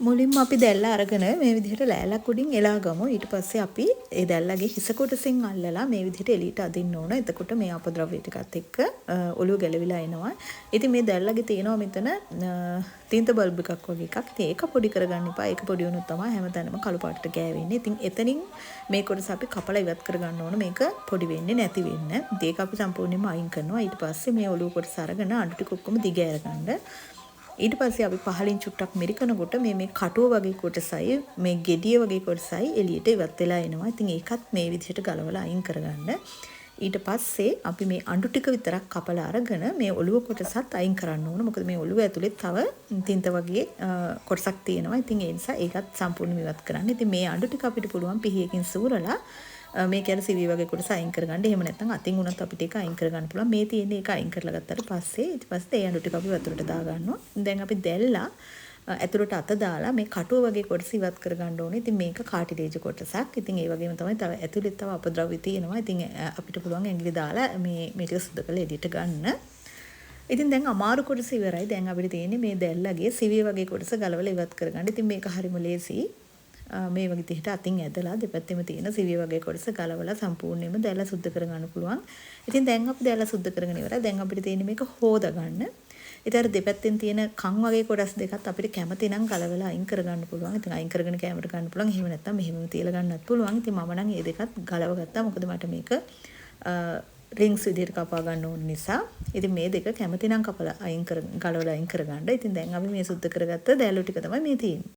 මුලින්ම අපි දැල්ල අරගෙන මේ විදිහට ලෑල්ලක් උඩින් එලා ගමු. ඊට පස්සේ අපි ඒ දැල්ලගේ හිස කොටසින් අල්ලලා මේ විදිහට එළියට අදින්න ඕන. එතකොට මේ අපද්‍රව්‍ය ටිකත් එක්ක ඔළුව ගැලවිලා එනවා. ඉතින් මේ දැල්ලගේ තියෙනවා මෙතන තීන්ත බල්බ් එකක් වගේ එකක්. ඉතින් ඒක පොඩි කරගන්න එපා. ඒක පොඩි වුණොත් තමයි හැමතැනම කළු පාටට ගෑවෙන්නේ. ඉතින් එතනින් මේ කොටස අපි කපලා ඉවත් කරගන්න ඕන. මේක පොඩි වෙන්නේ නැති වෙන්න. ඒක අපි සම්පූර්ණයෙන්ම අයින් කරනවා. ඊට පස්සේ මේ ඔළුව කොටස අරගෙන අඬු ටික ඔක්කොම දිග ඇරගන්න. ඊට පස්සේ අපි පහලින් චුට්ටක් මිරිකනකොට මේ කටුව වගේ කොටසයි මේ ගෙඩිය වගේ කොටසයි එළියට ඉවත් වෙලා එනවා. ඉතින් ඒකත් මේ විදිහට ගලවලා අයින් කරගන්න. ඊට පස්සේ අපි මේ අඬු ටික විතරක් කපලා අරගෙන මේ ඔළුව කොටසත් අයින් කරන්න ඕන. මොකද මේ ඔළුව ඇතුලේ තව තින්ත වගේ කොටසක් තියෙනවා. ඉතින් ඒ නිසා ඒකත් සම්පූර්ණයෙන්ම ඉවත් කරන්න. ඉතින් මේ අඬු ටික අපිට පුළුවන් පිහියකින් සූරලා මේ කියන්නේ සිවි වගේ කොටස අයින් කරගන්න. එහෙම නැත්නම් අතින් උනත් අපිට ඒක අයින් කරගන්න පුළුවන්. මේ තියෙන එක අයින් කරලා ගත්තාට පස්සේ ඊට පස්සේ ඒ අඬු ටික අපි වතුරට දා ගන්නවා. දැන් අපි දැල්ලා ඇතුළට අත දාලා මේ කටුව වගේ කොටස ඉවත් කරගන්න ඕනේ. ඉතින් මේක කාටිලේජ් කොටසක්. ඉතින් ඒ වගේම තමයි තව ඇතුළේ තව අපද්‍රව්‍ය තියෙනවා. ඉතින් අපිට පුළුවන් ඇඟිලි දාලා මේ ටික සුද්ධ කරලා එළියට ගන්න. ඉතින් දැන් අමාරු කොටස ඉවරයි. දැන් අපිට තියෙන්නේ මේ දැල්ලගේ සිවිය වගේ කොටස ගලවලා ඉවත් කරගන්න. ඉතින් මේක හරිම ලේසි. මේ වගේ විදිහට අතින් ඇදලා දෙපැත්තෙම තියෙන සිවිය වගේ කොටස ගලවලා සම්පූර්ණයෙන්ම දැල්ල සුද්ධ කරගන්න පුළුවන්. ඉතින් දැන් අපි දැල්ල සුද්ධ කරගෙන ඉවරයි. දැන් අපිට තියෙන්නේ මේක හොදා ගන්න. ඉතින් අර දෙපැත්තෙන් තියෙන කන් වගේ කොටස් දෙකත් අපිට කැමති නම් ගලවලා අයින් කරගන්න පුළුවන්. ඉතින් අයින් කරගෙන කැමරට ගන්න පුළුවන්. එහෙම නැත්නම් මෙහෙමම තියලා ගන්නත් පුළුවන්. ඉතින් මම නම් මේ දෙකත් ගලව ගත්තා. මොකද මට මේක රින්ග්ස් විදිහට කපා ගන්න ඕන නිසා. ඉතින් මේ දෙක කැමති නම් කපලා ගලවලා අයින් කරගන්න. ඉතින් දැන් අපි මේ සුද්ධ කරගත්ත දැල්ලු ටික තමයි මේ තියෙන්නේ.